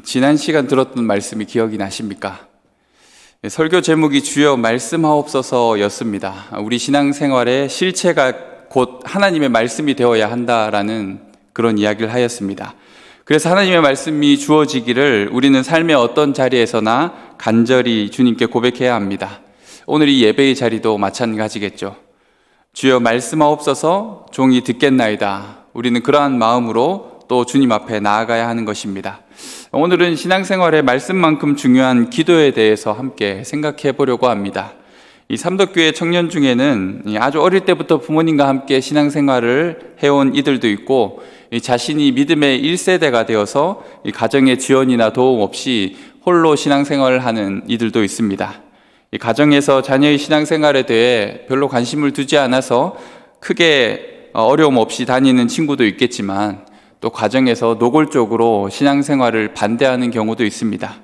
지난 시간 들었던 말씀이 기억이 나십니까? 설교 제목이 주여 말씀하옵소서였습니다. 우리 신앙생활의 실체가 곧 하나님의 말씀이 되어야 한다라는 그런 이야기를 하였습니다. 그래서 하나님의 말씀이 주어지기를 우리는 삶의 어떤 자리에서나 간절히 주님께 고백해야 합니다. 오늘 이 예배의 자리도 마찬가지겠죠. 주여 말씀하옵소서, 종이 듣겠나이다. 우리는 그러한 마음으로 또 주님 앞에 나아가야 하는 것입니다. 오늘은 신앙생활의 말씀만큼 중요한 기도에 대해서 함께 생각해 보려고 합니다. 이 삼덕교회 청년 중에는 아주 어릴 때부터 부모님과 함께 신앙생활을 해온 이들도 있고, 자신이 믿음의 1세대가 되어서 가정의 지원이나 도움 없이 홀로 신앙생활을 하는 이들도 있습니다. 이 가정에서 자녀의 신앙생활에 대해 별로 관심을 두지 않아서 크게 어려움 없이 다니는 친구도 있겠지만, 또 가정에서 노골적으로 신앙생활을 반대하는 경우도 있습니다.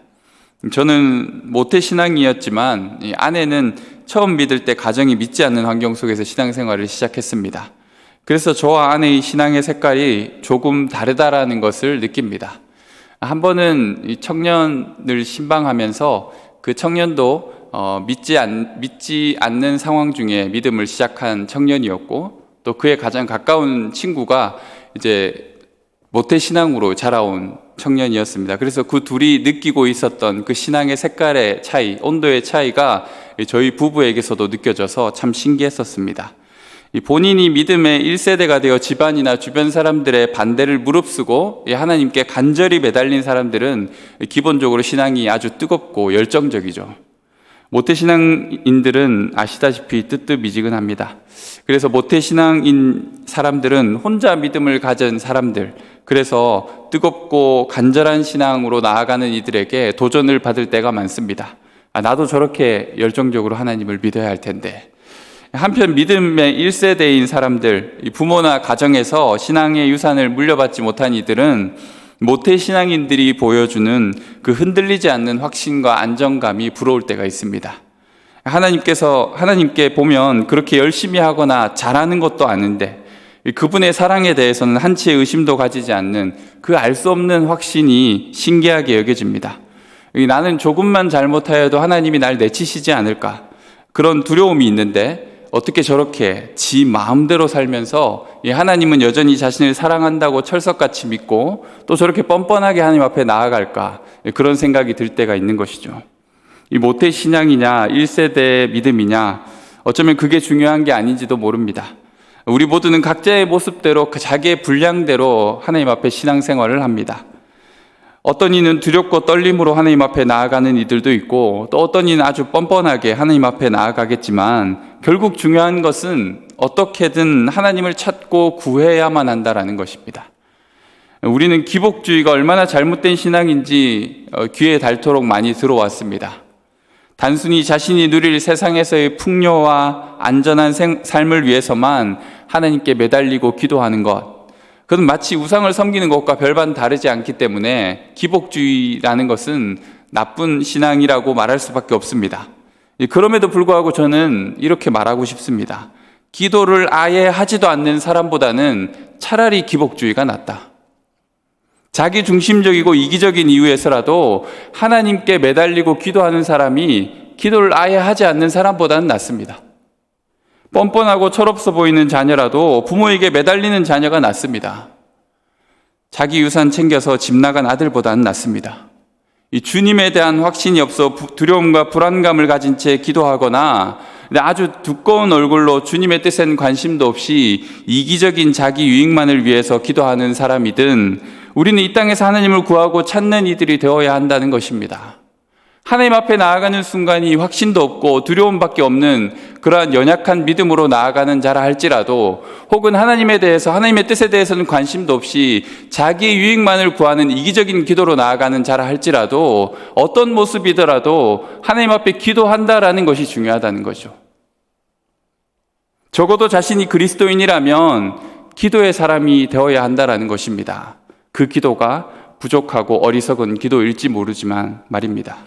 저는 모태신앙이었지만 아내는 처음 믿을 때 가정이 믿지 않는 환경 속에서 신앙생활을 시작했습니다. 그래서 저와 아내의 신앙의 색깔이 조금 다르다라는 것을 느낍니다. 한 번은 이 청년을 신방하면서 그 청년도 믿지 않는 상황 중에 믿음을 시작한 청년이었고, 또 그의 가장 가까운 친구가 이제 모태신앙으로 자라온 청년이었습니다. 그래서 그 둘이 느끼고 있었던 그 신앙의 색깔의 차이, 온도의 차이가 저희 부부에게서도 느껴져서 참 신기했었습니다. 본인이 믿음의 1세대가 되어 집안이나 주변 사람들의 반대를 무릅쓰고 하나님께 간절히 매달린 사람들은 기본적으로 신앙이 아주 뜨겁고 열정적이죠. 모태신앙인들은 아시다시피 뜨뜻미지근합니다. 그래서 모태신앙인 사람들은 혼자 믿음을 가진 사람들, 그래서 뜨겁고 간절한 신앙으로 나아가는 이들에게 도전을 받을 때가 많습니다. 나도 저렇게 열정적으로 하나님을 믿어야 할 텐데. 한편 믿음의 1세대인 사람들, 부모나 가정에서 신앙의 유산을 물려받지 못한 이들은 모태신앙인들이 보여주는 그 흔들리지 않는 확신과 안정감이 부러울 때가 있습니다. 하나님께 보면 그렇게 열심히 하거나 잘하는 것도 아닌데, 그분의 사랑에 대해서는 한치의 의심도 가지지 않는 그 알 수 없는 확신이 신기하게 여겨집니다. 나는 조금만 잘못하여도 하나님이 날 내치시지 않을까, 그런 두려움이 있는데 어떻게 저렇게 지 마음대로 살면서 하나님은 여전히 자신을 사랑한다고 철석같이 믿고 또 저렇게 뻔뻔하게 하나님 앞에 나아갈까, 그런 생각이 들 때가 있는 것이죠. 이 모태신앙이냐 1세대 믿음이냐, 어쩌면 그게 중요한 게 아닌지도 모릅니다. 우리 모두는 각자의 모습대로 자기의 분량대로 하나님 앞에 신앙생활을 합니다. 어떤 이는 두렵고 떨림으로 하나님 앞에 나아가는 이들도 있고, 또 어떤 이는 아주 뻔뻔하게 하나님 앞에 나아가겠지만, 결국 중요한 것은 어떻게든 하나님을 찾고 구해야만 한다라는 것입니다. 우리는 기복주의가 얼마나 잘못된 신앙인지 귀에 닳도록 많이 들어왔습니다. 단순히 자신이 누릴 세상에서의 풍요와 안전한 삶을 위해서만 하나님께 매달리고 기도하는 것, 그건 마치 우상을 섬기는 것과 별반 다르지 않기 때문에 기복주의라는 것은 나쁜 신앙이라고 말할 수밖에 없습니다. 그럼에도 불구하고 저는 이렇게 말하고 싶습니다. 기도를 아예 하지도 않는 사람보다는 차라리 기복주의가 낫다. 자기 중심적이고 이기적인 이유에서라도 하나님께 매달리고 기도하는 사람이 기도를 아예 하지 않는 사람보다는 낫습니다. 뻔뻔하고 철없어 보이는 자녀라도 부모에게 매달리는 자녀가 낫습니다. 자기 유산 챙겨서 집 나간 아들보다는 낫습니다. 이 주님에 대한 확신이 없어 두려움과 불안감을 가진 채 기도하거나 아주 두꺼운 얼굴로 주님의 뜻엔 관심도 없이 이기적인 자기 유익만을 위해서 기도하는 사람이든, 우리는 이 땅에서 하나님을 구하고 찾는 이들이 되어야 한다는 것입니다. 하나님 앞에 나아가는 순간이 확신도 없고 두려움밖에 없는 그러한 연약한 믿음으로 나아가는 자라 할지라도, 혹은 하나님에 대해서, 하나님의 뜻에 대해서는 관심도 없이 자기의 유익만을 구하는 이기적인 기도로 나아가는 자라 할지라도, 어떤 모습이더라도 하나님 앞에 기도한다라는 것이 중요하다는 거죠. 적어도 자신이 그리스도인이라면 기도의 사람이 되어야 한다라는 것입니다. 그 기도가 부족하고 어리석은 기도일지 모르지만 말입니다.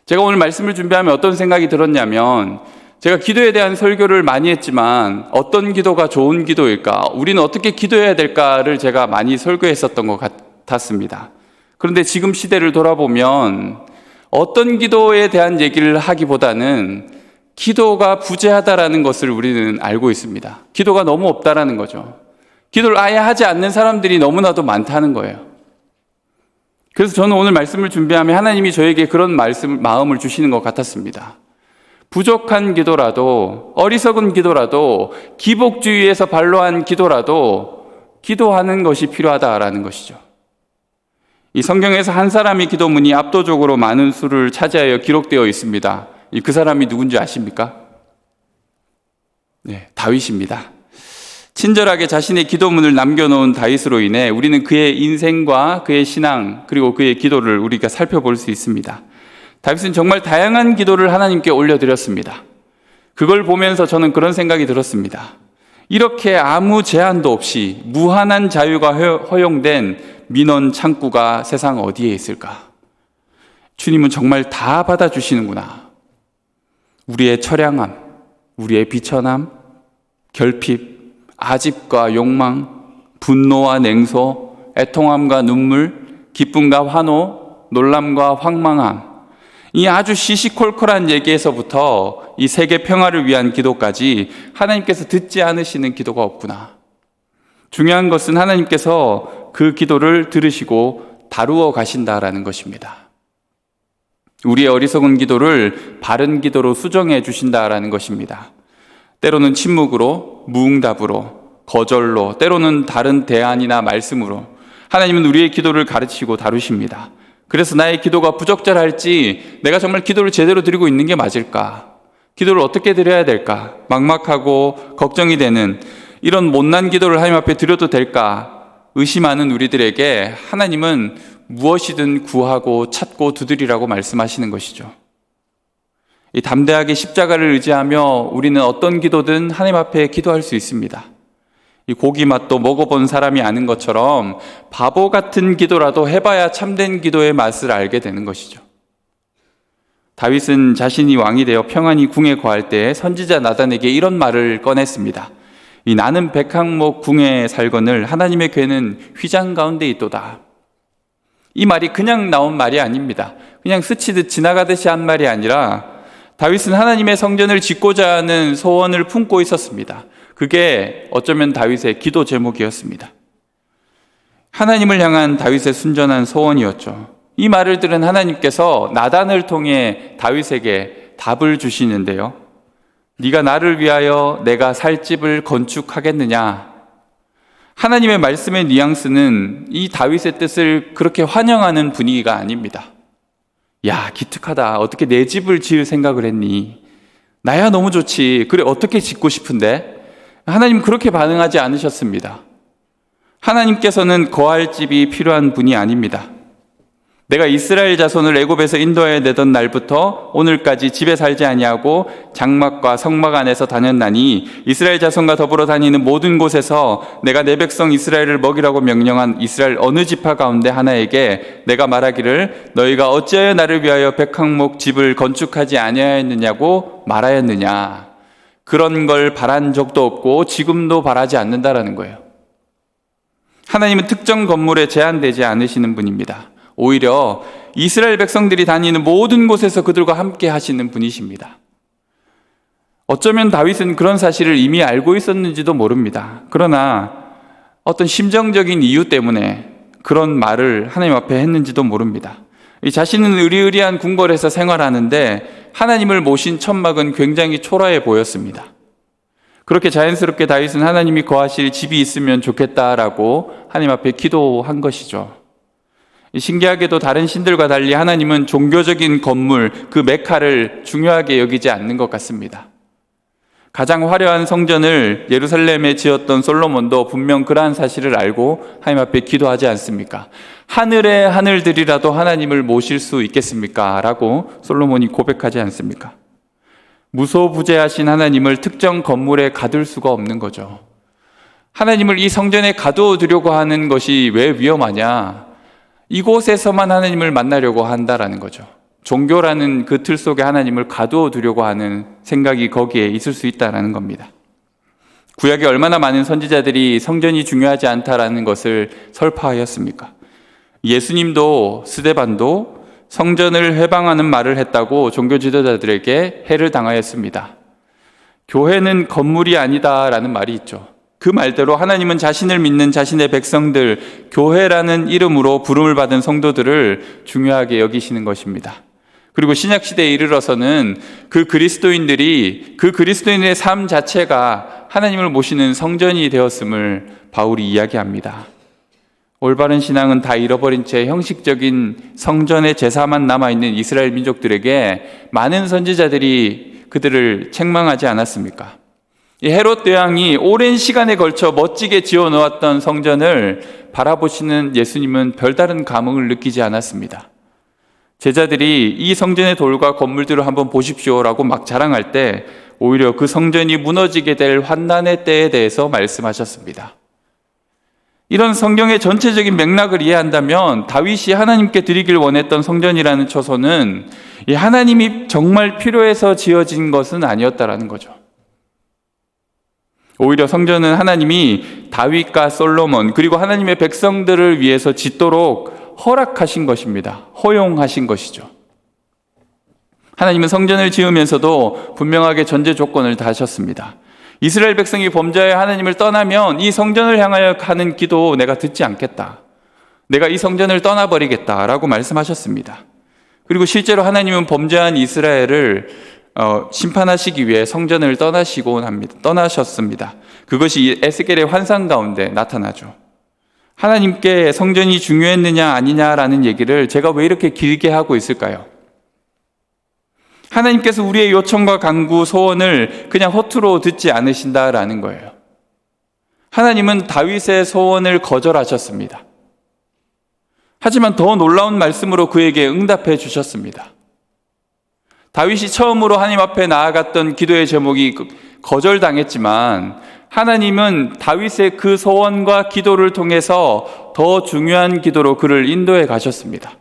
제가 오늘 말씀을 준비하면 어떤 생각이 들었냐면, 제가 기도에 대한 설교를 많이 했지만 어떤 기도가 좋은 기도일까, 우리는 어떻게 기도해야 될까를 제가 많이 설교했었던 것 같았습니다. 그런데 지금 시대를 돌아보면 어떤 기도에 대한 얘기를 하기보다는 기도가 부재하다라는 것을 우리는 알고 있습니다. 기도가 너무 없다라는 거죠. 기도를 아예 하지 않는 사람들이 너무나도 많다는 거예요. 그래서 저는 오늘 말씀을 준비하면 하나님이 저에게 그런 마음을 주시는 것 같았습니다. 부족한 기도라도, 어리석은 기도라도, 기복주의에서 발로한 기도라도 기도하는 것이 필요하다라는 것이죠. 이 성경에서 한 사람의 기도문이 압도적으로 많은 수를 차지하여 기록되어 있습니다. 그 사람이 누군지 아십니까? 네, 다윗입니다. 친절하게 자신의 기도문을 남겨놓은 다윗으로 인해 우리는 그의 인생과 그의 신앙 그리고 그의 기도를 우리가 살펴볼 수 있습니다. 다윗은 정말 다양한 기도를 하나님께 올려드렸습니다. 그걸 보면서 저는 그런 생각이 들었습니다. 이렇게 아무 제한도 없이 무한한 자유가 허용된 민원 창구가 세상 어디에 있을까? 주님은 정말 다 받아주시는구나. 우리의 처량함, 우리의 비천함, 결핍, 아집과 욕망, 분노와 냉소, 애통함과 눈물, 기쁨과 환호, 놀람과 황망함, 이 아주 시시콜콜한 얘기에서부터 이 세계 평화를 위한 기도까지 하나님께서 듣지 않으시는 기도가 없구나. 중요한 것은 하나님께서 그 기도를 들으시고 다루어 가신다라는 것입니다. 우리의 어리석은 기도를 바른 기도로 수정해 주신다라는 것입니다. 때로는 침묵으로, 무응답으로, 거절로, 때로는 다른 대안이나 말씀으로 하나님은 우리의 기도를 가르치고 다루십니다. 그래서 나의 기도가 부적절할지, 내가 정말 기도를 제대로 드리고 있는 게 맞을까? 기도를 어떻게 드려야 될까? 막막하고 걱정이 되는 이런 못난 기도를 하나님 앞에 드려도 될까? 의심하는 우리들에게 하나님은 무엇이든 구하고 찾고 두드리라고 말씀하시는 것이죠. 이 담대하게 십자가를 의지하며 우리는 어떤 기도든 하나님 앞에 기도할 수 있습니다. 이 고기 맛도 먹어본 사람이 아는 것처럼 바보 같은 기도라도 해봐야 참된 기도의 맛을 알게 되는 것이죠. 다윗은 자신이 왕이 되어 평안히 궁에 거할 때 선지자 나단에게 이런 말을 꺼냈습니다. 이 나는 백항목 궁에 살거늘 하나님의 궤는 휘장 가운데 있도다. 이 말이 그냥 나온 말이 아닙니다. 그냥 스치듯 지나가듯이 한 말이 아니라 다윗은 하나님의 성전을 짓고자 하는 소원을 품고 있었습니다. 그게 어쩌면 다윗의 기도 제목이었습니다. 하나님을 향한 다윗의 순전한 소원이었죠. 이 말을 들은 하나님께서 나단을 통해 다윗에게 답을 주시는데요. 네가 나를 위하여 내가 살 집을 건축하겠느냐? 하나님의 말씀의 뉘앙스는 이 다윗의 뜻을 그렇게 환영하는 분위기가 아닙니다. 야, 기특하다. 어떻게 내 집을 지을 생각을 했니? 나야 너무 좋지. 그래, 어떻게 짓고 싶은데? 하나님 그렇게 반응하지 않으셨습니다. 하나님께서는 거할 집이 필요한 분이 아닙니다. 내가 이스라엘 자손을 애굽에서 인도해 내던 날부터 오늘까지 집에 살지 아니하고 장막과 성막 안에서 다녔나니 이스라엘 자손과 더불어 다니는 모든 곳에서 내가 내 백성 이스라엘을 먹이라고 명령한 이스라엘 어느 지파 가운데 하나에게 내가 말하기를 너희가 어찌하여 나를 위하여 백항목 집을 건축하지 아니하였느냐고 말하였느냐. 그런 걸 바란 적도 없고 지금도 바라지 않는다라는 거예요. 하나님은 특정 건물에 제한되지 않으시는 분입니다. 오히려 이스라엘 백성들이 다니는 모든 곳에서 그들과 함께 하시는 분이십니다. 어쩌면 다윗은 그런 사실을 이미 알고 있었는지도 모릅니다. 그러나 어떤 심정적인 이유 때문에 그런 말을 하나님 앞에 했는지도 모릅니다. 자신은 의리의리한 궁궐에서 생활하는데 하나님을 모신 천막은 굉장히 초라해 보였습니다. 그렇게 자연스럽게 다윗은 하나님이 거하실 집이 있으면 좋겠다라고 하나님 앞에 기도한 것이죠. 신기하게도 다른 신들과 달리 하나님은 종교적인 건물, 그 메카를 중요하게 여기지 않는 것 같습니다. 가장 화려한 성전을 예루살렘에 지었던 솔로몬도 분명 그러한 사실을 알고 하나님 앞에 기도하지 않습니까? 하늘의 하늘들이라도 하나님을 모실 수 있겠습니까? 라고 솔로몬이 고백하지 않습니까? 무소부재하신 하나님을 특정 건물에 가둘 수가 없는 거죠. 하나님을 이 성전에 가두어두려고 하는 것이 왜 위험하냐? 이곳에서만 하나님을 만나려고 한다라는 거죠. 종교라는 그 틀 속에 하나님을 가두어 두려고 하는 생각이 거기에 있을 수 있다는 겁니다. 구약에 얼마나 많은 선지자들이 성전이 중요하지 않다라는 것을 설파하였습니까? 예수님도 스데반도 성전을 회방하는 말을 했다고 종교 지도자들에게 해를 당하였습니다. 교회는 건물이 아니다라는 말이 있죠. 그 말대로 하나님은 자신을 믿는 자신의 백성들, 교회라는 이름으로 부름을 받은 성도들을 중요하게 여기시는 것입니다. 그리고 신약시대에 이르러서는 그 그리스도인의 삶 자체가 하나님을 모시는 성전이 되었음을 바울이 이야기합니다. 올바른 신앙은 다 잃어버린 채 형식적인 성전의 제사만 남아있는 이스라엘 민족들에게 많은 선지자들이 그들을 책망하지 않았습니까? 이 헤롯 대왕이 오랜 시간에 걸쳐 멋지게 지어 놓았던 성전을 바라보시는 예수님은 별다른 감흥을 느끼지 않았습니다. 제자들이 이 성전의 돌과 건물들을 한번 보십시오라고 막 자랑할 때 오히려 그 성전이 무너지게 될 환난의 때에 대해서 말씀하셨습니다. 이런 성경의 전체적인 맥락을 이해한다면 다윗이 하나님께 드리길 원했던 성전이라는 초소는 이 하나님이 정말 필요해서 지어진 것은 아니었다라는 거죠. 오히려 성전은 하나님이 다윗과 솔로몬 그리고 하나님의 백성들을 위해서 짓도록 허락하신 것입니다. 허용하신 것이죠. 하나님은 성전을 지으면서도 분명하게 전제 조건을 다하셨습니다. 이스라엘 백성이 범죄하여 하나님을 떠나면 이 성전을 향하여 하는 기도 내가 듣지 않겠다. 내가 이 성전을 떠나버리겠다라고 말씀하셨습니다. 그리고 실제로 하나님은 범죄한 이스라엘을 심판하시기 위해 성전을 떠나셨습니다. 그것이 에스겔의 환상 가운데 나타나죠. 하나님께 성전이 중요했느냐 아니냐라는 얘기를 제가 왜 이렇게 길게 하고 있을까요? 하나님께서 우리의 요청과 간구, 소원을 그냥 허투루 듣지 않으신다라는 거예요. 하나님은 다윗의 소원을 거절하셨습니다. 하지만 더 놀라운 말씀으로 그에게 응답해 주셨습니다. 다윗이 처음으로 하나님 앞에 나아갔던 기도의 제목이 거절당했지만 하나님은 다윗의 그 소원과 기도를 통해서 더 중요한 기도로 그를 인도해 가셨습니다.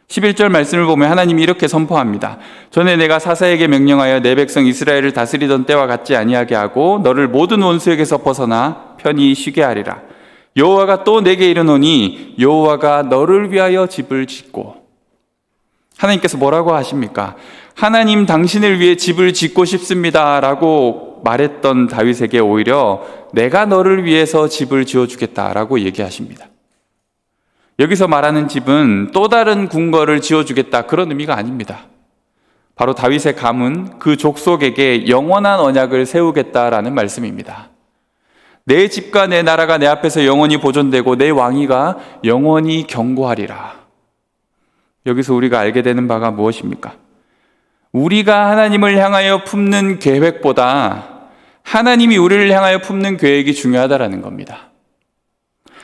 11절 말씀을 보면 하나님이 이렇게 선포합니다. 전에 내가 사사에게 명령하여 내 백성 이스라엘을 다스리던 때와 같지 아니하게 하고 너를 모든 원수에게서 벗어나 편히 쉬게 하리라. 여호와가 또 내게 이르노니 여호와가 너를 위하여 집을 짓고. 하나님께서 뭐라고 하십니까? 하나님 당신을 위해 집을 짓고 싶습니다 라고 말했던 다윗에게 오히려 내가 너를 위해서 집을 지어주겠다라고 얘기하십니다. 여기서 말하는 집은 또 다른 궁궐을 지어주겠다 그런 의미가 아닙니다. 바로 다윗의 감은 그 족속에게 영원한 언약을 세우겠다라는 말씀입니다. 내 집과 내 나라가 내 앞에서 영원히 보존되고 내 왕위가 영원히 경고하리라. 여기서 우리가 알게 되는 바가 무엇입니까? 우리가 하나님을 향하여 품는 계획보다 하나님이 우리를 향하여 품는 계획이 중요하다라는 겁니다.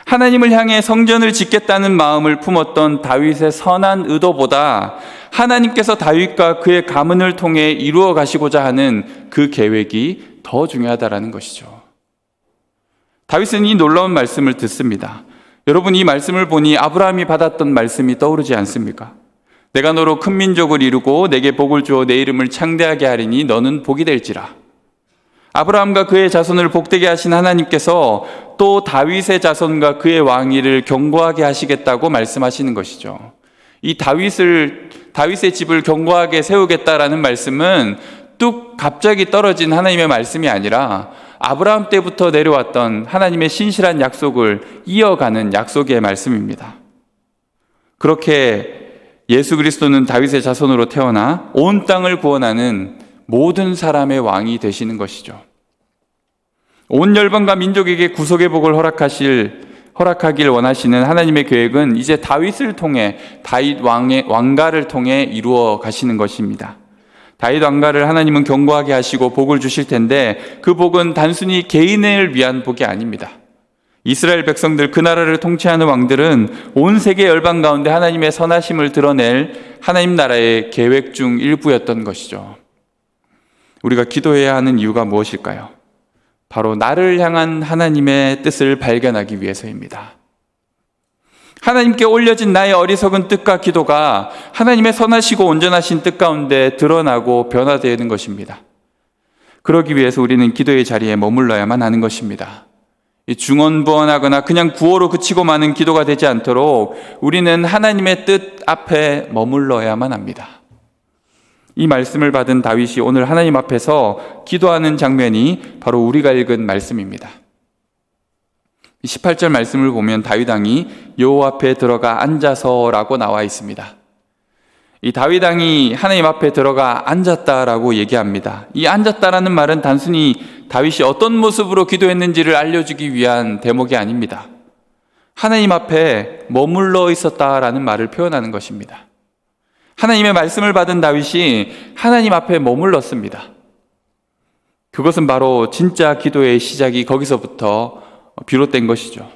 하나님을 향해 성전을 짓겠다는 마음을 품었던 다윗의 선한 의도보다 하나님께서 다윗과 그의 가문을 통해 이루어 가시고자 하는 그 계획이 더 중요하다라는 것이죠. 다윗은 이 놀라운 말씀을 듣습니다. 여러분, 이 말씀을 보니 아브라함이 받았던 말씀이 떠오르지 않습니까? 내가 너로 큰 민족을 이루고 내게 복을 주어 내 이름을 창대하게 하리니 너는 복이 될지라. 아브라함과 그의 자손을 복되게 하신 하나님께서 또 다윗의 자손과 그의 왕위를 견고하게 하시겠다고 말씀하시는 것이죠. 이 다윗의 집을 견고하게 세우겠다라는 말씀은 뚝 갑자기 떨어진 하나님의 말씀이 아니라 아브라함 때부터 내려왔던 하나님의 신실한 약속을 이어가는 약속의 말씀입니다. 그렇게 예수 그리스도는 다윗의 자손으로 태어나 온 땅을 구원하는 모든 사람의 왕이 되시는 것이죠. 온 열방과 민족에게 구속의 복을 허락하길 원하시는 하나님의 계획은 이제 다윗을 통해 다윗 왕가를 통해 이루어 가시는 것입니다. 다윗 왕가를 하나님은 견고하게 하시고 복을 주실 텐데 그 복은 단순히 개인을 위한 복이 아닙니다. 이스라엘 백성들, 그 나라를 통치하는 왕들은 온 세계 열방 가운데 하나님의 선하심을 드러낼 하나님 나라의 계획 중 일부였던 것이죠. 우리가 기도해야 하는 이유가 무엇일까요? 바로 나를 향한 하나님의 뜻을 발견하기 위해서입니다. 하나님께 올려진 나의 어리석은 뜻과 기도가 하나님의 선하시고 온전하신 뜻 가운데 드러나고 변화되는 것입니다. 그러기 위해서 우리는 기도의 자리에 머물러야만 하는 것입니다. 중언부언하거나 그냥 구호로 그치고 마는 기도가 되지 않도록 우리는 하나님의 뜻 앞에 머물러야만 합니다. 이 말씀을 받은 다윗이 오늘 하나님 앞에서 기도하는 장면이 바로 우리가 읽은 말씀입니다. 18절 말씀을 보면 다윗 왕이 여호와 앞에 들어가 앉아서라고 나와 있습니다. 이 다윗 왕이 하나님 앞에 들어가 앉았다라고 얘기합니다. 이 앉았다라는 말은 단순히 다윗이 어떤 모습으로 기도했는지를 알려주기 위한 대목이 아닙니다. 하나님 앞에 머물러 있었다라는 말을 표현하는 것입니다. 하나님의 말씀을 받은 다윗이 하나님 앞에 머물렀습니다. 그것은 바로 진짜 기도의 시작이 거기서부터 비롯된 것이죠.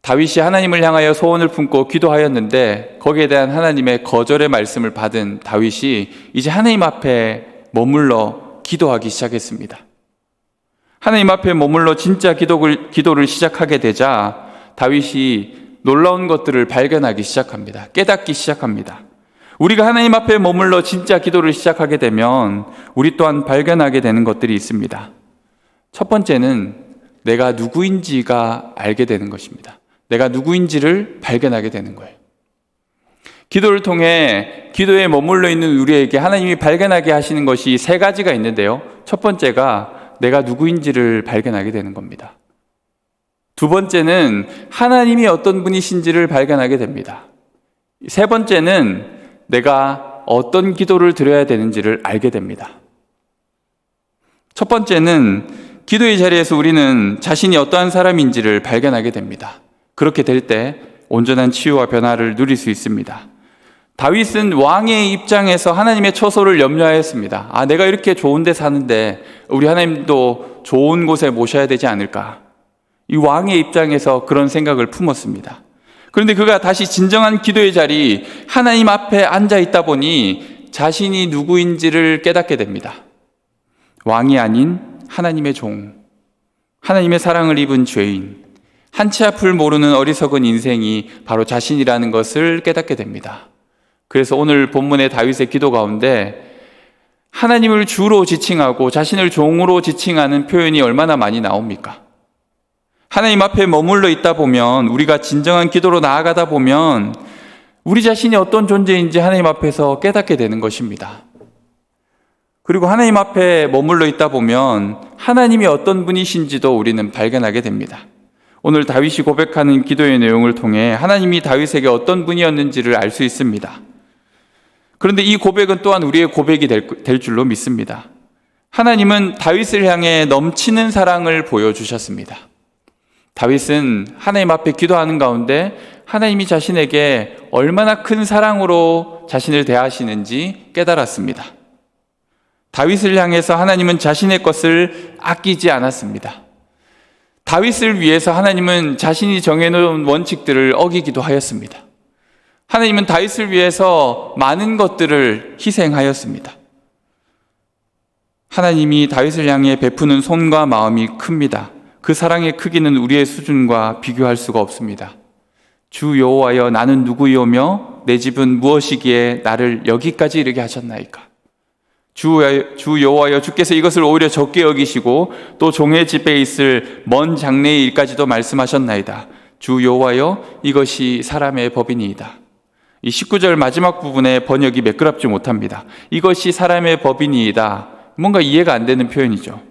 다윗이 하나님을 향하여 소원을 품고 기도하였는데 거기에 대한 하나님의 거절의 말씀을 받은 다윗이 이제 하나님 앞에 머물러 기도하기 시작했습니다. 하나님 앞에 머물러 진짜 기도를 시작하게 되자 다윗이 놀라운 것들을 발견하기 시작합니다. 깨닫기 시작합니다. 우리가 하나님 앞에 머물러 진짜 기도를 시작하게 되면 우리 또한 발견하게 되는 것들이 있습니다. 첫 번째는 내가 누구인지가 알게 되는 것입니다. 내가 누구인지를 발견하게 되는 거예요. 기도를 통해 기도에 머물러 있는 우리에게 하나님이 발견하게 하시는 것이 세 가지가 있는데요. 첫 번째가 내가 누구인지를 발견하게 되는 겁니다. 두 번째는 하나님이 어떤 분이신지를 발견하게 됩니다. 세 번째는 내가 어떤 기도를 드려야 되는지를 알게 됩니다. 첫 번째는 기도의 자리에서 우리는 자신이 어떠한 사람인지를 발견하게 됩니다. 그렇게 될 때 온전한 치유와 변화를 누릴 수 있습니다. 다윗은 왕의 입장에서 하나님의 처소를 염려하였습니다. 내가 이렇게 좋은 데 사는데 우리 하나님도 좋은 곳에 모셔야 되지 않을까? 이 왕의 입장에서 그런 생각을 품었습니다. 그런데 그가 다시 진정한 기도의 자리, 하나님 앞에 앉아 있다 보니 자신이 누구인지를 깨닫게 됩니다. 왕이 아닌 하나님의 종, 하나님의 사랑을 입은 죄인, 한치 앞을 모르는 어리석은 인생이 바로 자신이라는 것을 깨닫게 됩니다. 그래서 오늘 본문의 다윗의 기도 가운데 하나님을 주로 지칭하고 자신을 종으로 지칭하는 표현이 얼마나 많이 나옵니까? 하나님 앞에 머물러 있다 보면, 우리가 진정한 기도로 나아가다 보면 우리 자신이 어떤 존재인지 하나님 앞에서 깨닫게 되는 것입니다. 그리고 하나님 앞에 머물러 있다 보면 하나님이 어떤 분이신지도 우리는 발견하게 됩니다. 오늘 다윗이 고백하는 기도의 내용을 통해 하나님이 다윗에게 어떤 분이었는지를 알 수 있습니다. 그런데 이 고백은 또한 우리의 고백이 될 줄로 믿습니다. 하나님은 다윗을 향해 넘치는 사랑을 보여주셨습니다. 다윗은 하나님 앞에 기도하는 가운데 하나님이 자신에게 얼마나 큰 사랑으로 자신을 대하시는지 깨달았습니다. 다윗을 향해서 하나님은 자신의 것을 아끼지 않았습니다. 다윗을 위해서 하나님은 자신이 정해놓은 원칙들을 어기기도 하였습니다. 하나님은 다윗을 위해서 많은 것들을 희생하였습니다. 하나님이 다윗을 향해 베푸는 손과 마음이 큽니다. 그 사랑의 크기는 우리의 수준과 비교할 수가 없습니다. 주 여호와여, 나는 누구이오며 내 집은 무엇이기에 나를 여기까지 이르게 하셨나이까? 주 여호와여, 주께서 이것을 오히려 적게 여기시고 또 종의 집에 있을 먼 장래의 일까지도 말씀하셨나이다. 주 여호와여, 이것이 사람의 법이니이다. 이 19절 마지막 부분의 번역이 매끄럽지 못합니다. 이것이 사람의 법이니이다. 뭔가 이해가 안 되는 표현이죠.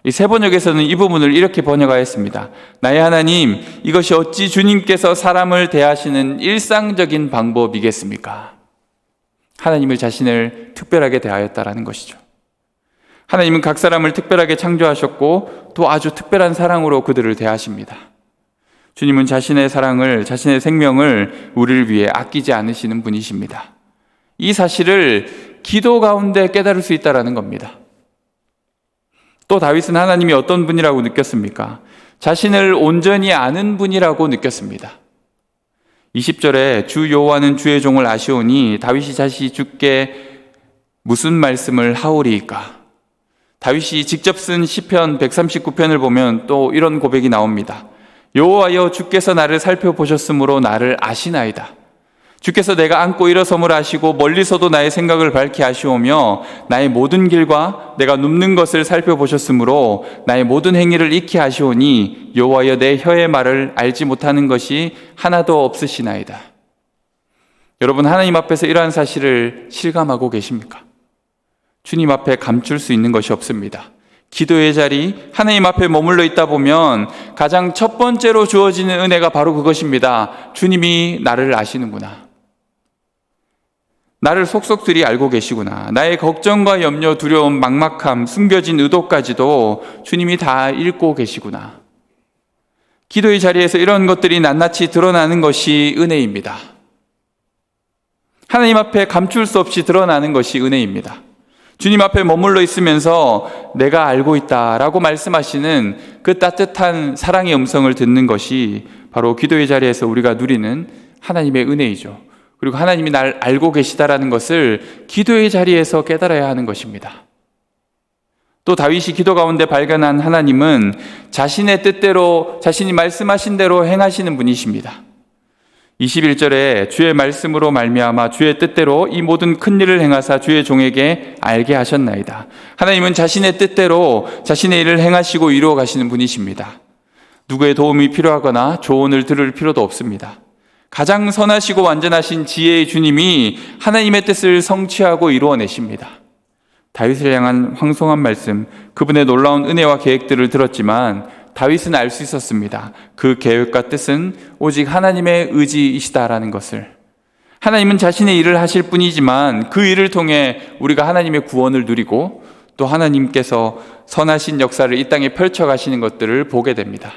이 새 번역에서는 이 부분을 이렇게 번역하였습니다. 나의 하나님, 이것이 어찌 주님께서 사람을 대하시는 일상적인 방법이겠습니까? 하나님을 자신을 특별하게 대하였다라는 것이죠. 하나님은 각 사람을 특별하게 창조하셨고 또 아주 특별한 사랑으로 그들을 대하십니다. 주님은 자신의 사랑을, 자신의 생명을 우리를 위해 아끼지 않으시는 분이십니다. 이 사실을 기도 가운데 깨달을 수 있다는 겁니다. 또 다윗은 하나님이 어떤 분이라고 느꼈습니까? 자신을 온전히 아는 분이라고 느꼈습니다. 20절에 주 여호와는 주의 종을 아시오니 다윗이 자신이 주께 무슨 말씀을 하오리이까? 다윗이 직접 쓴 시편 139편을 보면 또 이런 고백이 나옵니다. 여호와여, 주께서 나를 살펴보셨으므로 나를 아시나이다. 주께서 내가 앉고 일어섬을 아시고 멀리서도 나의 생각을 밝히 아시오며 나의 모든 길과 내가 눕는 것을 살펴보셨으므로 나의 모든 행위를 익히 아시오니 여호와여 내 혀의 말을 알지 못하는 것이 하나도 없으시나이다. 여러분, 하나님 앞에서 이러한 사실을 실감하고 계십니까? 주님 앞에 감출 수 있는 것이 없습니다. 기도의 자리, 하나님 앞에 머물러 있다 보면 가장 첫 번째로 주어지는 은혜가 바로 그것입니다. 주님이 나를 아시는구나. 나를 속속들이 알고 계시구나. 나의 걱정과 염려, 두려움, 막막함, 숨겨진 의도까지도 주님이 다 읽고 계시구나. 기도의 자리에서 이런 것들이 낱낱이 드러나는 것이 은혜입니다. 하나님 앞에 감출 수 없이 드러나는 것이 은혜입니다. 주님 앞에 머물러 있으면서 내가 알고 있다라고 말씀하시는 그 따뜻한 사랑의 음성을 듣는 것이 바로 기도의 자리에서 우리가 누리는 하나님의 은혜이죠. 그리고 하나님이 날 알고 계시다라는 것을 기도의 자리에서 깨달아야 하는 것입니다. 또 다윗이 기도 가운데 발견한 하나님은 자신의 뜻대로, 자신이 말씀하신 대로 행하시는 분이십니다. 21절에 주의 말씀으로 말미암아 주의 뜻대로 이 모든 큰 일을 행하사 주의 종에게 알게 하셨나이다. 하나님은 자신의 뜻대로 자신의 일을 행하시고 이루어 가시는 분이십니다. 누구의 도움이 필요하거나 조언을 들을 필요도 없습니다. 가장 선하시고 완전하신 지혜의 주님이 하나님의 뜻을 성취하고 이루어내십니다. 다윗을 향한 황송한 말씀, 그분의 놀라운 은혜와 계획들을 들었지만 다윗은 알 수 있었습니다. 그 계획과 뜻은 오직 하나님의 의지이시다라는 것을. 하나님은 자신의 일을 하실 뿐이지만 그 일을 통해 우리가 하나님의 구원을 누리고 또 하나님께서 선하신 역사를 이 땅에 펼쳐가시는 것들을 보게 됩니다.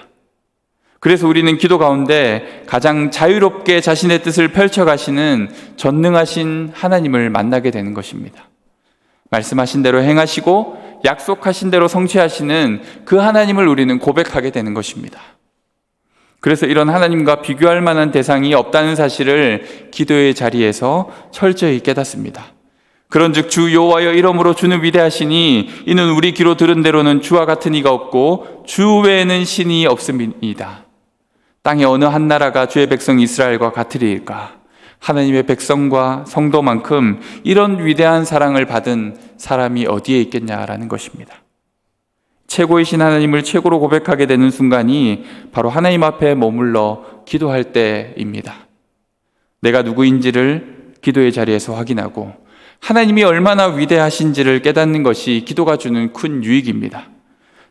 그래서 우리는 기도 가운데 가장 자유롭게 자신의 뜻을 펼쳐가시는 전능하신 하나님을 만나게 되는 것입니다. 말씀하신 대로 행하시고 약속하신 대로 성취하시는 그 하나님을 우리는 고백하게 되는 것입니다. 그래서 이런 하나님과 비교할 만한 대상이 없다는 사실을 기도의 자리에서 철저히 깨닫습니다. 그런즉 주 여호와여 이름으로 주는 위대하시니 이는 우리 귀로 들은 대로는 주와 같은 이가 없고 주 외에는 신이 없음이다. 땅의 어느 한 나라가 주의 백성 이스라엘과 같으리일까? 하나님의 백성과 성도만큼 이런 위대한 사랑을 받은 사람이 어디에 있겠냐라는 것입니다. 최고이신 하나님을 최고로 고백하게 되는 순간이 바로 하나님 앞에 머물러 기도할 때입니다. 내가 누구인지를 기도의 자리에서 확인하고 하나님이 얼마나 위대하신지를 깨닫는 것이 기도가 주는 큰 유익입니다.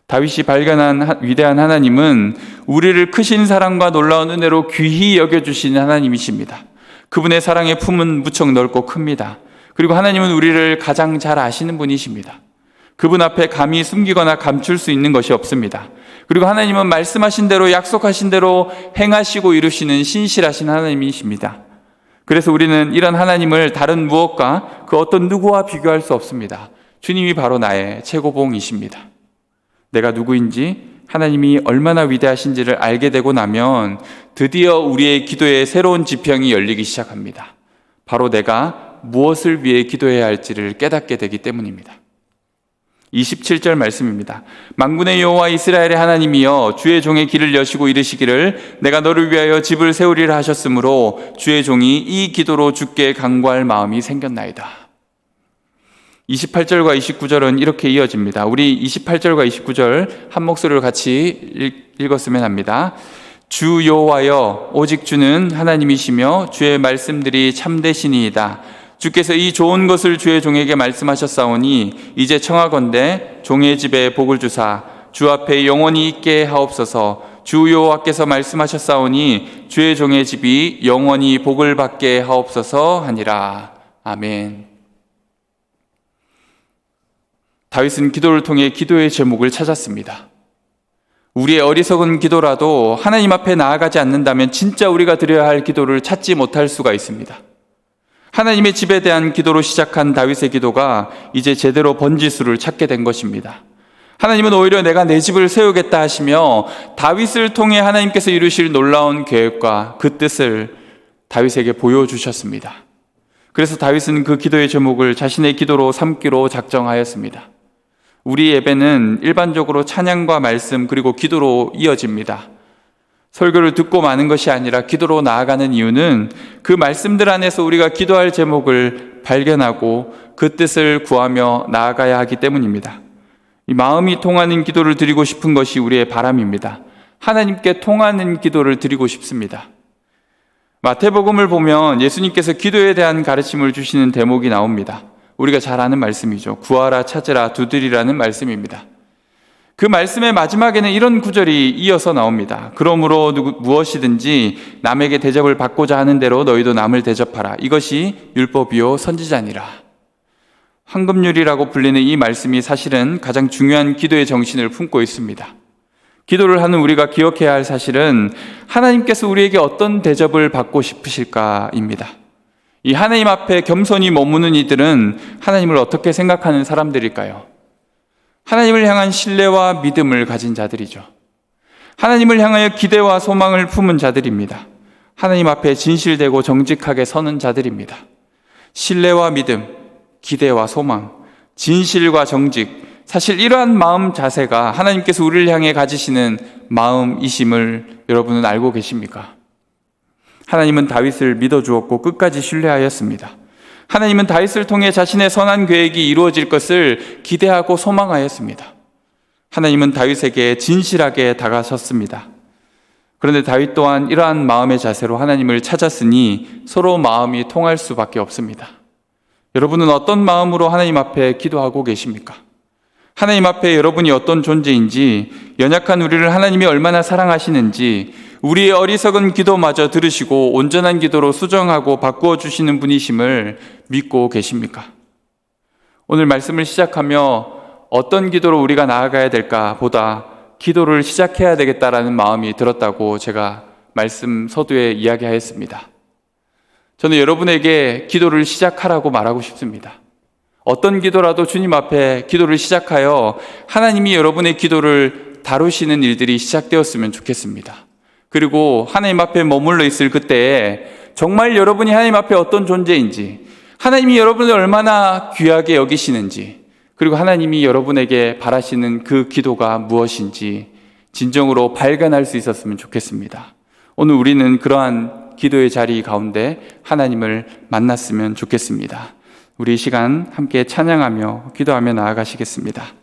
다윗이 발견한 위대한 하나님은 우리를 크신 사랑과 놀라운 은혜로 귀히 여겨주시는 하나님이십니다. 그분의 사랑의 품은 무척 넓고 큽니다. 그리고 하나님은 우리를 가장 잘 아시는 분이십니다. 그분 앞에 감히 숨기거나 감출 수 있는 것이 없습니다. 그리고 하나님은 말씀하신 대로 약속하신 대로 행하시고 이루시는 신실하신 하나님이십니다. 그래서 우리는 이런 하나님을 다른 무엇과 그 어떤 누구와 비교할 수 없습니다. 주님이 바로 나의 최고봉이십니다. 내가 누구인지 하나님이 얼마나 위대하신지를 알게 되고 나면 드디어 우리의 기도에 새로운 지평이 열리기 시작합니다. 바로 내가 무엇을 위해 기도해야 할지를 깨닫게 되기 때문입니다. 27절 말씀입니다. 만군의 여호와 이스라엘의 하나님이여 주의 종의 길을 여시고 이르시기를 내가 너를 위하여 집을 세우리라 하셨으므로 주의 종이 이 기도로 주께 간구할 마음이 생겼나이다. 28절과 29절은 이렇게 이어집니다. 우리 28절과 29절 한 목소리로 같이 읽었으면 합니다. 주 여호와여 오직 주는 하나님이시며 주의 말씀들이 참되시니이다. 주께서 이 좋은 것을 주의 종에게 말씀하셨사오니 이제 청하건대 종의 집에 복을 주사 주 앞에 영원히 있게 하옵소서. 주 여호와께서 말씀하셨사오니 주의 종의 집이 영원히 복을 받게 하옵소서 하니라. 아멘. 다윗은 기도를 통해 기도의 제목을 찾았습니다. 우리의 어리석은 기도라도 하나님 앞에 나아가지 않는다면 진짜 우리가 드려야 할 기도를 찾지 못할 수가 있습니다. 하나님의 집에 대한 기도로 시작한 다윗의 기도가 이제 제대로 번지수를 찾게 된 것입니다. 하나님은 오히려 내가 내 집을 세우겠다 하시며 다윗을 통해 하나님께서 이루실 놀라운 계획과 그 뜻을 다윗에게 보여주셨습니다. 그래서 다윗은 그 기도의 제목을 자신의 기도로 삼기로 작정하였습니다. 우리 예배는 일반적으로 찬양과 말씀 그리고 기도로 이어집니다. 설교를 듣고 마는 것이 아니라 기도로 나아가는 이유는 그 말씀들 안에서 우리가 기도할 제목을 발견하고 그 뜻을 구하며 나아가야 하기 때문입니다. 이 마음이 통하는 기도를 드리고 싶은 것이 우리의 바람입니다. 하나님께 통하는 기도를 드리고 싶습니다. 마태복음을 보면 예수님께서 기도에 대한 가르침을 주시는 대목이 나옵니다. 우리가 잘 아는 말씀이죠. 구하라, 찾으라, 두드리라는 말씀입니다. 그 말씀의 마지막에는 이런 구절이 이어서 나옵니다. 그러므로 무엇이든지 남에게 대접을 받고자 하는 대로 너희도 남을 대접하라. 이것이 율법이요 선지자니라. 황금률이라고 불리는 이 말씀이 사실은 가장 중요한 기도의 정신을 품고 있습니다. 기도를 하는 우리가 기억해야 할 사실은 하나님께서 우리에게 어떤 대접을 받고 싶으실까입니다. 이 하나님 앞에 겸손히 머무는 이들은 하나님을 어떻게 생각하는 사람들일까요? 하나님을 향한 신뢰와 믿음을 가진 자들이죠. 하나님을 향하여 기대와 소망을 품은 자들입니다. 하나님 앞에 진실되고 정직하게 서는 자들입니다. 신뢰와 믿음, 기대와 소망, 진실과 정직, 사실 이러한 마음 자세가 하나님께서 우리를 향해 가지시는 마음이심을 여러분은 알고 계십니까? 하나님은 다윗을 믿어주었고 끝까지 신뢰하였습니다. 하나님은 다윗을 통해 자신의 선한 계획이 이루어질 것을 기대하고 소망하였습니다. 하나님은 다윗에게 진실하게 다가섰습니다. 그런데 다윗 또한 이러한 마음의 자세로 하나님을 찾았으니 서로 마음이 통할 수밖에 없습니다. 여러분은 어떤 마음으로 하나님 앞에 기도하고 계십니까? 하나님 앞에 여러분이 어떤 존재인지, 연약한 우리를 하나님이 얼마나 사랑하시는지, 우리의 어리석은 기도마저 들으시고 온전한 기도로 수정하고 바꾸어 주시는 분이심을 믿고 계십니까? 오늘 말씀을 시작하며 어떤 기도로 우리가 나아가야 될까 보다 기도를 시작해야 되겠다라는 마음이 들었다고 제가 말씀 서두에 이야기하였습니다. 저는 여러분에게 기도를 시작하라고 말하고 싶습니다. 어떤 기도라도 주님 앞에 기도를 시작하여 하나님이 여러분의 기도를 다루시는 일들이 시작되었으면 좋겠습니다. 그리고 하나님 앞에 머물러 있을 그때에 정말 여러분이 하나님 앞에 어떤 존재인지, 하나님이 여러분을 얼마나 귀하게 여기시는지, 그리고 하나님이 여러분에게 바라시는 그 기도가 무엇인지 진정으로 발견할 수 있었으면 좋겠습니다. 오늘 우리는 그러한 기도의 자리 가운데 하나님을 만났으면 좋겠습니다. 우리 이 시간 함께 찬양하며 기도하며 나아가시겠습니다.